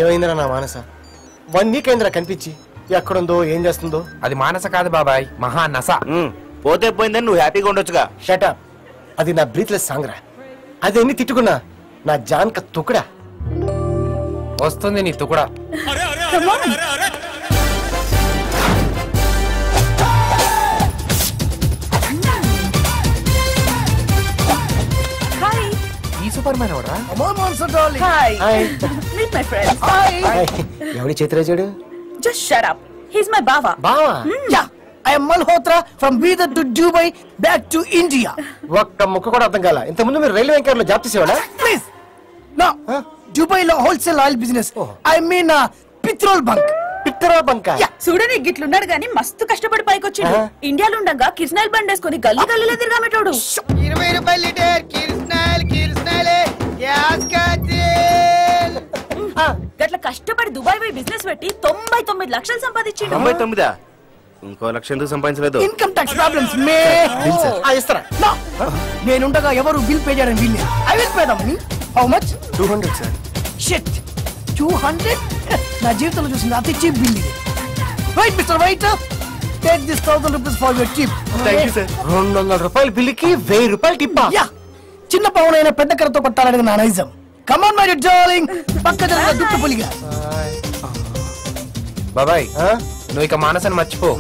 ఏమైందిరా నా మానస? 1 వీక్ అయిందిరా కనిపించి. ఎక్కడుందో ఏం చేస్తుందో. అది మానస కాదు బాబాయ్, మహా నస. పోతే పోయిందని నువ్వు హ్యాపీగా ఉండొచ్చుగా. షటప్. అది నా బ్రీత్లెస్ సాంగ్ రా. అది ఎన్ని తిట్టుకున్నా నా జాన్క తుకుడా. వస్తుంది నీ తుకుడా. సూపర్ మ్యాన్ ఎవరా? ఎవడి చేతిరాజాడు? Just shut up. He's my baba. బావా? Yeah, I am Malhotra from Bidar to Dubai back to India. ఒక్క ముక్క కూడా అర్థం కాల. ఇంత ముందు మీరు రైల్వే ఎంకర్ లో job చేసేవాడా? Please. No. Dubai lo wholesale oil business. I mean petrol bunk. Petrol bunk. చూడని గిట్లున్నాడు గానీ మస్తు కష్టపడి పైకొచ్చిండు. ఇండియాలో ఉండగా కిర్స్నాయిల్ బండ్ వేసుకుని గల్లీ గల్లీలో తిరగామెటోడు. 20 రూపాయల లీటర్ కిర్స్నాయిల్ గ్యాస్ కాచిల్. గట్ల కష్టపడి దుబాయ్ పోయి బిజినెస్ పెట్టి 99 లక్షలు సంపాదించిండు. 99? ఇంకో లక్ష ఎందుకు సంపాదించలేదు? ఇన్కమ్ ట్యాక్స్ ప్రాబ్లమ్స్ మే. ఇస్తారా? నేనుండగా ఎవరు బిల్ పే చేయడం వీల్లేదు. I will pay the money. How much? 200 sir. Shit. 200? నా జీవితంలో చూసిన అతి చీప్ బిల్ ఇది. Wait mister wait. Take this 1000 rupees for your tip. Thank you sir. 200 రూపాయల బిల్లుకి 1000 రూపాయలు టిప్పా? యా. చిన్న పవనైన పెద్ద కర్రతో కొట్టాలనేది నా నైజం. Come on my darling. పక్క జరగ దుట్టు పులిగా. బాబాయ్ నువ్వు ఇక మానసని మర్చిపో.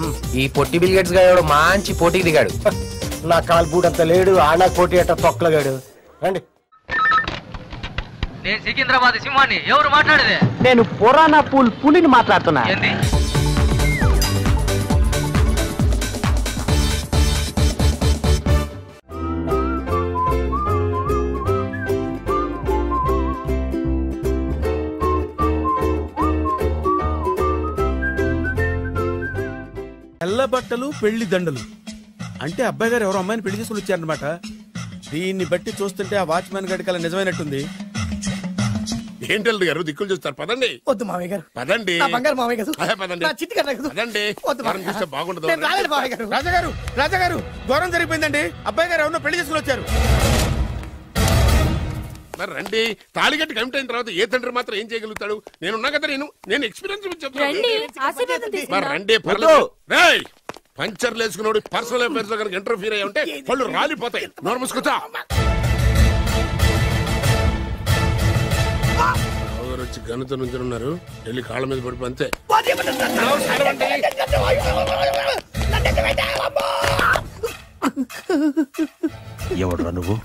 ఈ పొట్టి బిల్ గేట్స్ గాడు మంచి పోటీకి దిగాడు. నా కాల్ బూట్ అంత లేడు, ఆనా కోటి అట్ట తొక్కలగాడు. రండి. నేను సికింద్రాబాద్ సింహాన్ని. ఎవరు మాట్లాడేది? నేను పురాణా పూల్ పులిని మాట్లాడుతున్నా. ఏంది? తెల్ల బట్టలు పెళ్లి దండలు అంటే అబ్బాయి గారు ఎవరో అమ్మాయిని పెళ్లి చేసుకుని వచ్చారనమాట. దీన్ని బట్టి చూస్తుంటే ఆ వాచ్మెన్ గడికి అలా నిజమైనట్టుంది. ఏంటల్లుడు గారు దిక్కులు చూస్తారు? పదండి. వద్దు మామయ్య గారు. పదండి. నా బంగారు మామయ్య గారు. పదండి. నా చిట్టి గారు నాకు. పదండి. చూస్తే బాగుండదు. నేను రాలేదు మామయ్య గారు. రాజాగారు ఘోరం జరిగిపోయిందండి. అబ్బాయి గారు ఎవరినో పెళ్లి చేసుకుని వచ్చారు. మరి రండి. తాళిగట్టి కమిట్ అయిన తర్వాత ఏ తండ్రి మాత్రం ఏం చేయగలుగుతాడు? నేనున్నా కదా. నేను ఎక్స్పీరియన్స్ చెప్తాను. మరి రండి. పర్లేదు. పంచర్లు వేసుకున్నాడు పర్సనల్ అఫైర్స్ లో కనుక ఇంటర్ఫీర్ అయ్యి ఉంటే పళ్ళు రాలిపోతాయి. నోరు మూసుకుంటా. వచ్చి గనుతో నుంచి ఉన్నారు. వెళ్ళి కాళ్ళ మీద పడిపో అంతే. ఎవడురా నువ్వు?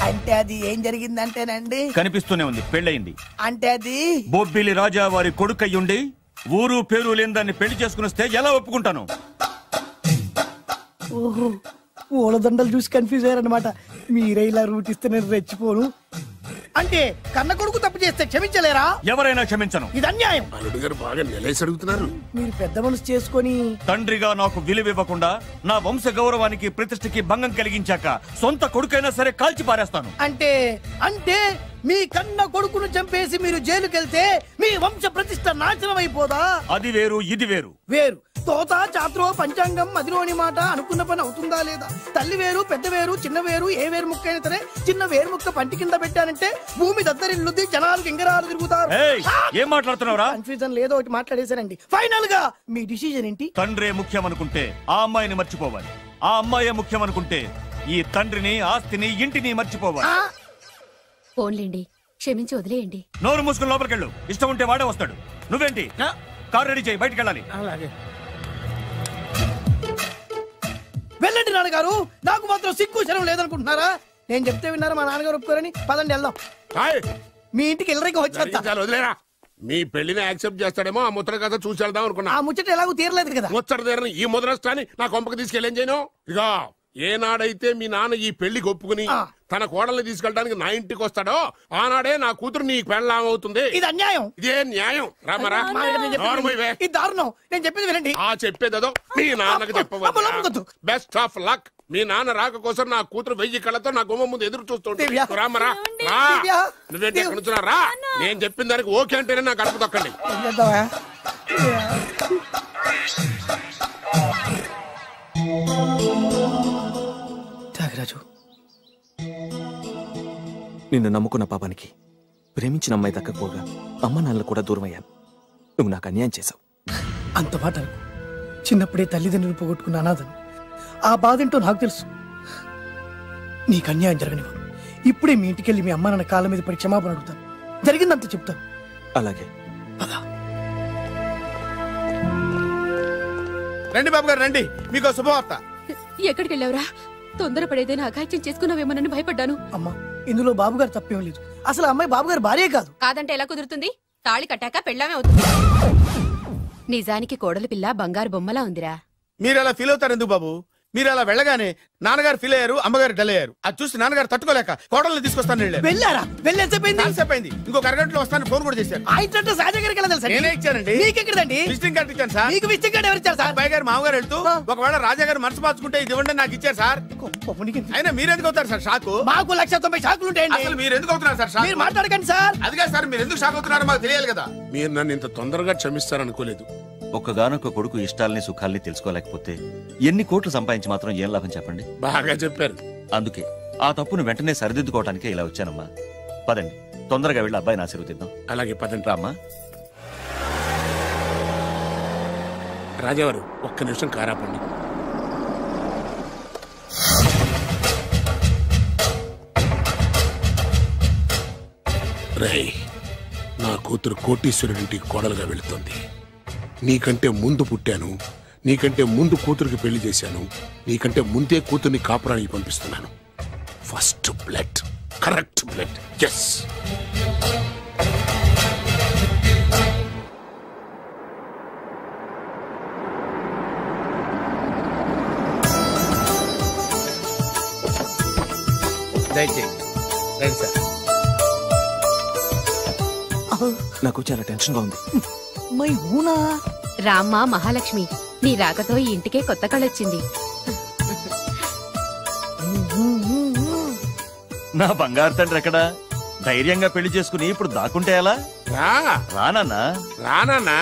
అంటే అది ఏం జరిగిందంటేనండి కనిపిస్తూనే ఉంది. పెళ్ళయింది అంటే అది బొబ్బిలి రాజా వారి కొడుకయ్యుండి ఊరు పేరు లేని దాన్ని పెళ్లి చేసుకుని వస్తే ఎలా ఒప్పుకుంటాను? ఓహో, పూలదండలు చూసి కన్ఫ్యూజ్ అయ్యారనమాట. మీరే ఇలా రూట్ ఇస్తే నేను రెచ్చిపోను. అంటే కన్న కొడుకు తప్పు చేస్తే క్షమించలేరా? ఎవరైనా క్షమించను. ఇది అన్యాయం. అల్లుడు గారు బాగా నిలేసి అడుగుతున్నారు. మీరు పెద్ద మనసు చేసుకొని తండ్రిగా నాకు విలువివ్వకుండా నా వంశ గౌరవానికి ప్రతిష్టకి భంగం కలిగించాక సొంత కొడుకైనా సరే కాల్చి పారేస్తాను. అంటే అంటే మీ కన్న కొడుకును చంపేసి మీరు జైలుకెళ్తే మీ వంశ ప్రతిష్ట నాశనం అయిపోదా? అది వేరు, ఇది వేరు. వేరు. తోత చాత్రో పంచాంగం మదిలోని మాట అనుకున్న పని అవుతుందా లేదా? తల్లి వేరు, పెద్ద వేరు, చిన్న వేరు, ఏ వేరు ముక్క అయినా సరే చిన్న వేరు ముక్క పంటి కింద పెట్టానంటే భూమి దద్దరిల్లుద్ది, జనాలు గింగరాలు తిరుగుతారు. ఏం మాట్లాడుతున్నావురా? కన్ఫ్యూజన్ లేదో ఒకటి మాట్లాడేశానండి. ఫైనల్ గా మీ డిసిజన్ ఏంటి? తండ్రే ముఖ్యం అనుకుంటే ఆ అమ్మాయిని మర్చిపోవాలి. ఆ అమ్మాయే ముఖ్యం అనుకుంటే ఈ తండ్రిని, ఆస్తిని, ఇంటిని మర్చిపోవాలి. పోన్లేండి, క్షమించి వదిలేయండి. నోరు మూసుకుని లోపలికెళ్ళు. ఇష్టం ఉంటే వాడే వస్తాడు. నువ్వేంటి? కార్ రెడీ చేయి, బయటికి వెళ్ళాలి. వెళ్ళండి నాన్నగారు. నాకు మాత్రం సిగ్గు శరం లేదనుకుంటున్నారా? నేను చెప్తే విన్నారా? మా నాన్నగారు ఒప్పుకోరని. పదండి వెళ్దాం. మీ ఇంటికి ఎల్లరికి వచ్చేస్తా. మీ పెళ్లిని యాక్సెప్ట్ చేస్తాడేమో ఆ ముద్ర కథ చూసి వెళ్దాం అనుకున్నా. ఆ ముచ్చట ఎలాగో తీరలేదు కదా. ముచ్చట తీరని ఈ ముద్రష్టాన్ని నా కొంపకి తీసుకెళ్ళేం చేయను. ఇక ఏనాడైతే మీ నాన్న ఈ పెళ్లికి ఒప్పుకుని తన కోడల్ని తీసుకెళ్ళడానికి నా ఇంటికి వస్తాడో ఆనాడే నా కూతురు నీ పెళ్ళాం అవుతుంది. ఇది అన్యాయం. ఇదే న్యాయం. రామరా. ఇది దారుణం. నేను చెప్పేది వినండి. ఆ చెప్పేదో మీ నాన్నకు చెప్పవచ్చు. Best of luck. మీ నాన్న రాక కోసం నా కూతురు 1000 కళ్ళతో నా గుమ్మ ముందు ఎదురు చూస్తుంటే రామరా. నువ్వేంటి ఎక్కడ నుంచున్నా రా. నేను చెప్పిన దానికి ఓకే అంటేనే నాకు గడప తొక్కండి. త్యాగరాజు, నిన్ను నమ్ముకున్న పాపానికి ప్రేమించిన అమ్మాయి దక్కకపోగా అమ్మ నాన్నలు కూడా దూరం అయ్యాను. నువ్వు నాకు అన్యాయం చేశావు. అంత మాట అనుకో. చిన్నప్పుడే తల్లిదండ్రులు పోగొట్టుకున్న అనాథను. ఆ బాధ ఏంటో నాకు తెలుసు. నీకు అన్యాయం జరగనివ్వను. ఇప్పుడే మీ ఇంటికెళ్ళి మీ అమ్మ నాన్న కాళ్ళ మీద పడి క్షమాపణ అడుగుతాను. జరిగిందంత చెప్తాను. అలాగే. రండి బాబు గారు రండి, మీకు శుభవార్త. ఎక్కడికి వెళ్ళావురా? తొందరపడేదైనా అఘాయిత్యం చేసుకున్నావేమోనని భయపడ్డాను. అమ్మా, ఇందులో బాబు గారు తప్పేం లేదు. అసలు అమ్మాయి బాబు గారు భార్యే కాదు. కాదంటే ఎలా కుదురుతుంది? తాళి కట్టాక పెళ్ళామే అవుతుంది. నిజానికి కోడలి పిల్ల బంగారు బొమ్మలా ఉందిరా. మీరు అలా ఫీల్ అవుతారు ఎందుకు బాబు? మీరు అలా వెళ్ళగానే నాన్నగారు ఫీల్ అయ్యారు, అమ్మగారు డల్ అయ్యారు. అది చూసి నాన్నగారు తట్టుకోలేక కోడల్ని తీసుకొస్తాను వెళ్ళారా? వెళ్ళేసేపోయింది. ఇంకో అరగంటలో వస్తాను ఫోన్ కూడా చేశారు. సాజా గారికి ఎలా తెలుసా? నేనే ఇచ్చానండి. మీకెక్కడండి? విజిటింగ్ కార్డు ఇచ్చాను సార్. మీకు విజిటింగ్ కార్డు ఎవరు ఇచ్చారు సార్? అబ్బాయి గారు మామగారు వెళ్తూ ఒకవేళ రాజా గారు మనసు మార్చుకుంటే ఇది ఇవ్వండి నాకు ఇచ్చారు సార్. అయినా మీరు ఎందుకు అవుతారు సార్ షాకు? మాకు 190 షాకులు ఉంటాయండి. అసలు మీరు ఎందుకు అవుతున్నారు సార్ షాక్? మీరు మాట్లాడకండి సార్. అదిగా సార్, మీరు ఎందుకు షాక్ అవుతున్నారో మాకు తెలియాలి కదా. మీరు నన్ను ఇంత తొందరగా క్షమిస్తారనుకోలేదు. ఒక్కగానొక్క కొడుకు ఇష్టాలని సుఖాల్ని తెలుసుకోలేకపోతే ఎన్ని కోట్లు సంపాదించి మాత్రం ఏం లాభం చెప్పండి? బాగా చెప్పారు. అందుకే ఆ తప్పును వెంటనే సరిదిద్దుకోవటానికే ఇలా వచ్చానమ్మా. పదండి, తొందరగా వెళ్ళి అబ్బాయిని ఆశీర్వదిద్దాం. అలాగే పదండి. రామ్మా. రాజావారు ఒక్క నిమిషం కారాపండి. రేయ్, నా కూతురు కోటీశ్వరుడింటికి కోడలుగా వెళుతుంది. నీకంటే ముందు పుట్టాను, నీకంటే ముందు కూతురికి పెళ్లి చేశాను, నీకంటే ముందే కూతుర్ని కాపురానికి పంపిస్తున్నాను. First blood, correct blood. Yes. దయచేయండి. రండి సార్. నాకు చాలా టెన్షన్ గా ఉంది. మై హూనా. రామ్మ మహాలక్ష్మి, నీ రాకతో ఈ ఇంటికే కొత్త కళొచ్చింది. నా బంగారు తండ్రి ఎక్కడా? ధైర్యంగా పెళ్లి చేసుకుని ఇప్పుడు దాక్కుంటే ఎలా? రానన్నా. రానన్నా.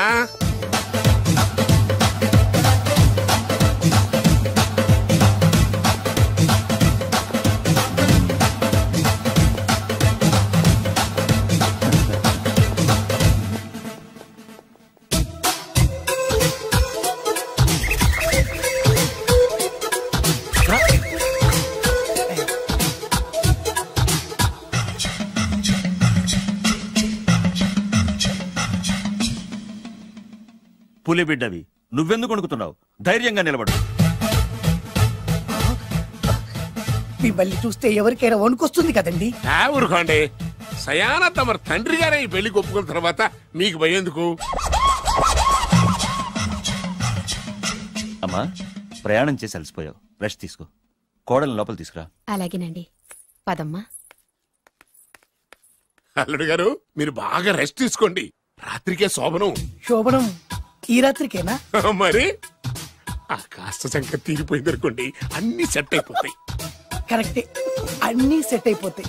పులిబిడ్డవి, నువ్వెందుకు వణుకుతున్నావు? ధైర్యంగా నిలబడు. మిమ్మల్ని చూస్తే ఎవరికైనా వణుకొస్తుంది కదండి. ఊరుకోండి. సయాన తమ తండ్రి గారే ఈ పెళ్లి ఒప్పుకున్న తర్వాత మీకు భయందుకు? అమ్మా, ప్రయాణం చేసి అలసిపోయావు, రెస్ట్ తీసుకో. కోడలు లోపల తీసుకురా. అలాగేనండి. పదమ్మా. అల్లుడు గారు, మీరు బాగా రెస్ట్ తీసుకోండి. రాత్రికే శోభనం. శోభనం ఈ రాత్రికేనా? మరి ఆ కాస్త సంఖ్య తీరిపోయింది అనుకోండి, అన్ని సెట్ అయిపోతాయి. కరెక్టే, అన్ని సెట్ అయిపోతాయి.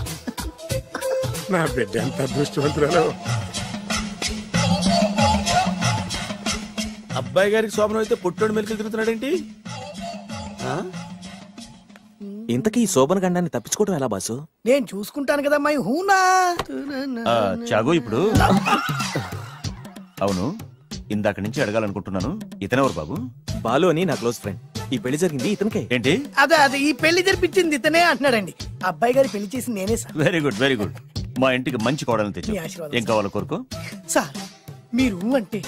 నా బిడ్డ ఎంత అదృష్టవంతురాలో. అబ్బాయి గారికి శోభనం అయితే పుట్టోడు మెలికలు తిరుగుతున్నాడేంటి? ఇంతకీ ఈ శోభన గండాన్ని తప్పించుకోవడం ఎలా బాసు? నేను చూసుకుంటాను కదా మై హూనా. చాగు ఇప్పుడు. అవును, ఇందాక నుంచి అడగాలనుకుంటున్నాను, ఇతనెవరు బాబు? బాలు అని నా క్లోజ్ ఫ్రెండ్. ఈ పెళ్లి జరిగింది ఇతనికే. ఏంటి? అదే ఈ పెళ్లి జరిపించింది ఇతనే అంటున్నాడండి. అబ్బాయి గారి పెళ్లి చేసింది నేనే sir. Very good, very good. మా ఇంటికి మంచి కోడల్ని తెచ్చు. మీ ఆశీర్వాదం ఏం కావాలో కోరుకో. సార్, మీరు అంటే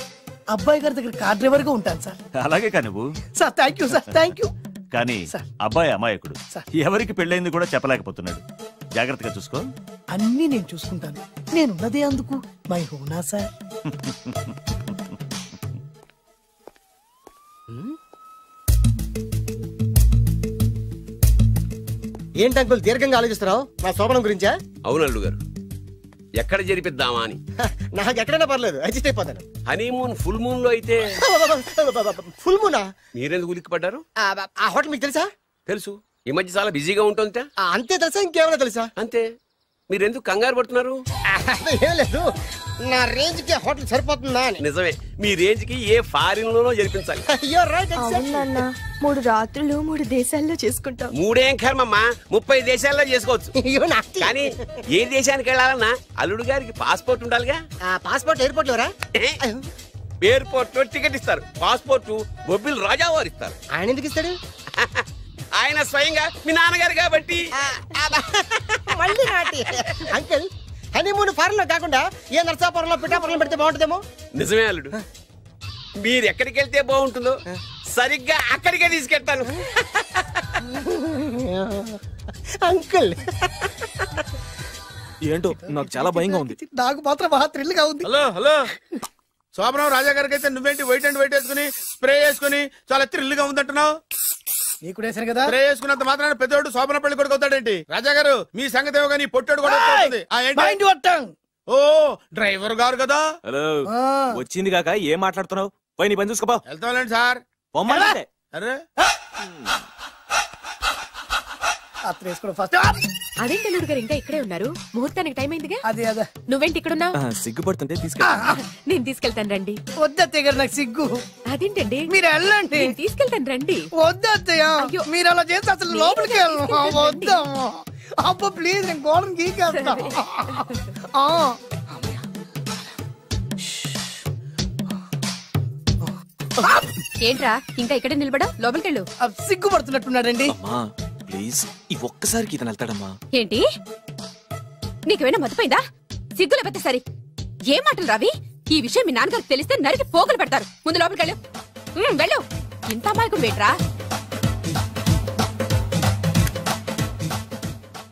అబ్బాయి గారి దగ్గర కార్ డ్రైవర్ గా ఉంటాను సార్. అలాగే కా నువ్వు. Sir thank you sir, thank you. కానీ అబ్బాయి అమాయకుడు, ఎవరికి పెళ్ళైంది కూడా చెప్పలేకపోతున్నాడు. జాగ్రత్తగా చూసుకో. అన్ని నేను చూసుకుంటాను. నేనున్నదే అందుకు మై హూనా సార్. ఏంటి అంకుల్ దీర్ఘంగా ఆలోచిస్తున్నావు నా శోభనం గురించా? అవును అల్లుడు గారు, ఎక్కడ జరిపిద్దామా అని. నాకు ఎక్కడైనా పర్లేదు, అడ్జస్ట్ అయిపోతాను. హనీమూన్ ఫుల్ మూన్ లో అయితే. ఫుల్ మూనా? మీరెందుకు ఉలిక్కిపడ్డారు? ఆ హోటల్ మీకు తెలుసా? తెలుసు, ఈ మధ్య చాలా బిజీగా ఉంటుంది. అంతే తెలుసా, ఇంకేమైనా తెలుసా? అంతే. మీరెందుకు కంగారు పడుతున్నారు? ఏం లేదు, నా రేంజ్ కి హోటల్ సరిపోతుందా అని. నిజమే, మీ రేంజ్ కి ఏ ఫారిన్ లోనో జరిపించాలి. అవునన్నా 3 రాత్రులు 3 దేశాల్లో చేసుకుంటాం. 3 ఏం కర్మమ్మా, 30 దేశాల్లో చేసుకోవచ్చు. కానీ ఏ దేశానికి వెళ్ళాలన్నా అల్లుడు గారికి పాస్పోర్ట్ ఉండాలిగా. Passport airport LoRa? ఎయిర్పోర్ట్ లో టికెట్ ఇస్తారు, పాస్పోర్ట్ బొబ్బిల్ రాజా వారు ఇస్తారు. ఆయన ఎందుకు ఇస్తాడు? ఆయన స్వయంగా మీ నాన్నగారు కాబట్టి. మళ్ళీ నాటి అంకుల్, హనీమూన్ ఫారెన్ లో కాకుండా ఏ నర్సాపురంలో పిఠాపురంలో పెడితే బాగుంటుందేమో. నిజమే అల్లుడు, మీరు ఎక్కడికి వెళ్తే బాగుంటుందో సరిగ్గా అక్కడికే తీసుకెళ్తాను. అంకుల్ ఏంటో నాకు చాలా భయంగా ఉంది. నాకు మాత్రం బాగా థ్రిల్ గా ఉంది. హలో హలో, శోభనం రాజా గారికి అయితే నువ్వేంటి వైట్ అండ్ వైట్ వేసుకుని స్ప్రే వేసుకుని చాలా థ్రిల్ గా ఉందంటున్నావు? నీకు వేసాను కదా. స్ప్రే వేసుకున్నంత మాత్రాన పెద్దోడు శోభన పెళ్లి కొడుకు అవుతాడేంటి? రాజా గారు మీ సంగతి ఏమో కానీ పొట్టోడు కూడా అవుతుంది. ఓ డ్రైవర్ గారు కదా. హలో, వచ్చింది కాక ఏం మాట్లాడుతున్నావు? పోయి నీ పని చూసుకోపో. వెళ్తాంలేండి సార్. పొమ్మంటే అరే అదేంటి అల్లుడు గారు ఇంకా ఇక్కడే ఉన్నారు? ముహూర్తానికి టైం అయిందిగా. అదే అదే. నువ్వేంటి ఇక్కడ ఉన్నావు? సిగ్గుపడుతుంటే తీసుకెళ్ళి. నేను తీసుకెళ్తాను రండి. వద్దత్తయ్య గారు, నాకు సిగ్గు. అదేంటండి? మీరు వెళ్ళండి. నేను తీసుకెళ్తాను రండి. వద్దత్తయ్య, మీరు అలా చేస్తే అసలు లోపలికి వద్దాము. అబ్బా ప్లీజ్, నేను గోడను గీకేస్తా. ఏంట్రా ఇంకా ఇక్కడే నిలబడా? లోపలికెళ్ళు. సిగ్గుపడుతున్నట్టున్నాడండి. ప్లీజ్ ఈ ఒక్కసారికి ఇతను వెళ్తాడమ్మా. ఏంటి నీకేమైనా మతిపోయిందా? సిగ్గు లేకపోతే సరే. ఏం మాటలు రావి? ఈ విషయం మీ నాన్నగారికి తెలిస్తే నరికి పోగులు పెడతారు. ముందు లోపలికెళ్ళు. వెళ్ళు. ఇంత అమాయకుడు వేట్రా?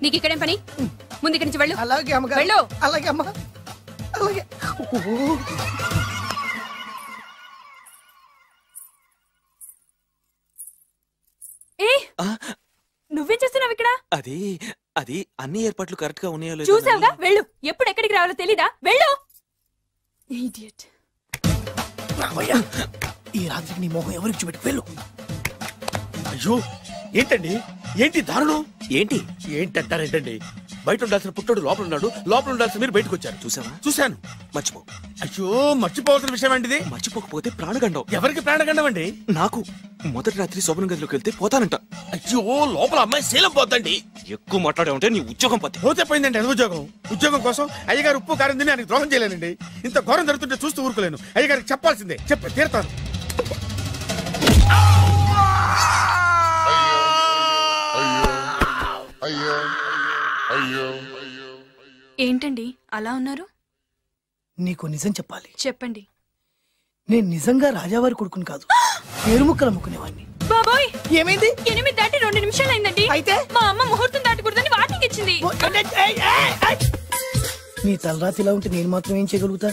నీకు ఇక్కడేం పని? ముందు ఇక్కడి నుంచి వెళ్ళు. అలాగే అమ్మగారు. వెళ్ళు. అలాగే అమ్మ. అలాగే. నువ్వేం చేస్తున్నావు ఇక్కడ? అది అది అన్ని ఏర్పాట్లు కరెక్ట్ గా ఉన్నాయో లేదో చూసావుగా, వెళ్ళు. ఎప్పుడు ఎక్కడికి రావాలో తెలీదా? వెళ్ళు. ఇడియట్. ఈ రాత్రికి నీ మొహం ఎవరికి చూపెట్టు. వెళ్ళు. అయ్యో ఏంటండి, ఏంటి దారుణం? ఏంటి ఏంటంటారేంటండి? బయట ఉండాల్సిన పుట్టోడు లోపల ఉన్నాడు, లోపల ఉండాల్సిన మీరు బయటకు వచ్చారు. చూసావా? చూశాను. మర్చిపో. అయ్యో మర్చిపోవాల్సిన విషయం అండి. మర్చిపోకపోతే ప్రాణగండం. ఎవరికి ప్రాణగండం అండి? నాకు. మొదటి రాత్రి శోభన గదిలోకి వెళ్తే పోతానంట. అయ్యో లోపల అమ్మాయి శీలం పోతండి. ఎక్కువ మాట్లాడే ఉంటే నీ ఉద్యోగం పోతే. పోతే పోయిందండి అది ఉద్యోగం. ఉద్యోగం కోసం అయ్యగారు ఉప్పు కారం తిని ఆయనకు ద్రోహం చేయలేనండి. ఇంత ఘోరం జరుగుతుంటే చూస్తూ ఊరుకోలేను. అయ్యగారికి చెప్పాల్సిందే, చెప్పి తీరుతాను. ఏంటండి అలా ఉన్నారు? నీకు నిజం చెప్పాలి. చెప్పండి. నేను నిజంగా రాజావారి కొడుకుని కాదు, పేరుముక్కలు అమ్ముకునేవాడిని. బాబోయ్, ఏమైంది? 8 దాటి 2 నిమిషాలు అయిందండి. అయితే మా అమ్మ ముహూర్తం దాటకూడదని వార్నింగ్ ఇచ్చింది. నీ తలరాతి ఇలా ఉంటే నేను మాత్రం ఏం చేయగలుగుతా?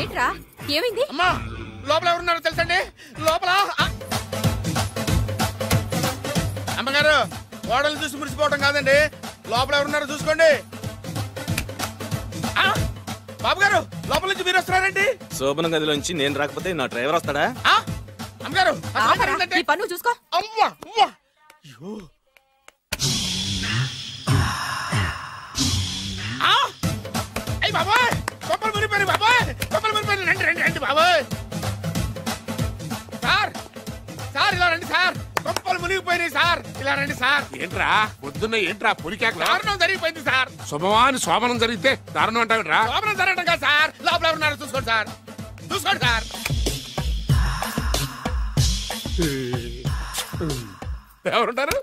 ఏంట్రా ఏమైంది? అమ్మా లోపల ఎవరున్నారో తెలుసండి? లోపల అమ్మగారు గోడలు చూసి మురిసిపోవడం కాదండి, లోపల ఎవరున్నారో చూసుకోండి. బాబు గారు లోపల నుంచి మీరు వస్తున్నారండి. శోభన గదిలోంచి నేను రాకపోతే నా డ్రైవర్ వస్తాడా? అమ్మగారు పన్ను చూసుకో. అమ్మా అయ్యి బాబాయ్, కొప్పలు మునిపోయి బాబాయ్, కొప్పలు మునిపోయి. రండి రండి రండి బాబాయ్. సార్ సార్ ఇలా రండి సార్, కొప్పలు మునిగిపోయినాయి సార్, ఇలా రండి సార్. ఏంట్రా పొద్దున్న ఏంట్రా పులికేకలా? దారుణం జరిగిపోయింది సార్. శుభమాని శోభనం జరిగితే దారుణం అంటావిట్రా? శోభనం జరగడం కాదు సార్, లోపల ఎవరున్నారో చూసుకోండి సార్, చూసుకోండి సార్. ఎవరుంటారు?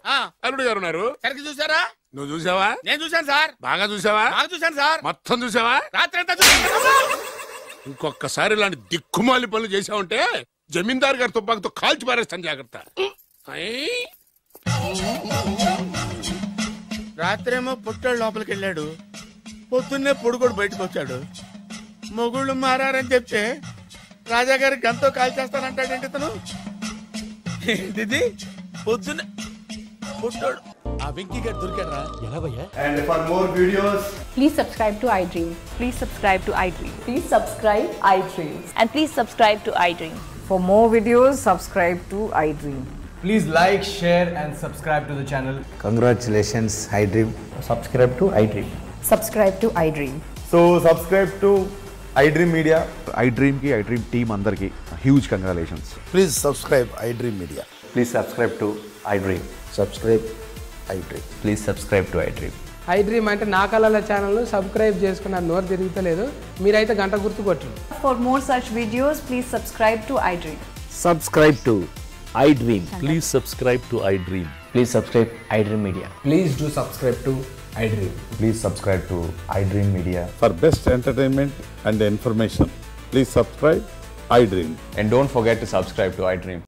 అల్లుడు గారు ఉన్నారు. సరిగ్గా చూసారా? నువ్వు చూసావా? నేను చూశాను సార్. బాగా చూసావా? బాగా చూశాను సార్. మొత్తం చూసావా? రాత్రి అంతా చూశాను. ఇంకొకసారి ఇలాంటి దిక్కుమాలి పనులు చేసావంటే జమీందారు గారి తుపాకుతో కాల్చి పారేస్తాను, జాగ్రత్త. రాత్రేమో పుట్టాడు లోపలికి వెళ్ళాడు, పొద్దున్నే పొడుగోడు బయటకు వచ్చాడు. మొగుళ్ళు మారని చెప్తే రాజాగారి గంతో కాల్చేస్తానంటాడేంటి ఇతను? ఏంటిది పొద్దున్నే పుట్టాడు? ఆ వెంకీ గారు దొరికాడరా ఎలా భయ్యా And for more videos, Please subscribe to iDream. Please subscribe to iDream. Please subscribe iDream. And please subscribe to iDream. For more videos, subscribe to iDream. please like, share and subscribe to the channel. Congratulations, iDream. Subscribe to iDream. Subscribe to iDream. So subscribe to iDream Media. iDream ki iDream team andarki huge congratulations. Please subscribe iDream Media. Please subscribe to iDream. Subscribe iDream. Please subscribe to iDream. iDream అంటే నా కళల channel subscribe చేసుకున్న నోరు తిరుగుతలేదు మీరైతే గంట గుర్తు కొట్టండి. For more such videos, please subscribe to iDream. Subscribe to iDream. Please subscribe to iDream. Please subscribe iDream Media. Please do subscribe to iDream. Please subscribe to iDream Media. For best entertainment and information, please subscribe iDream. And don't forget to subscribe to iDream.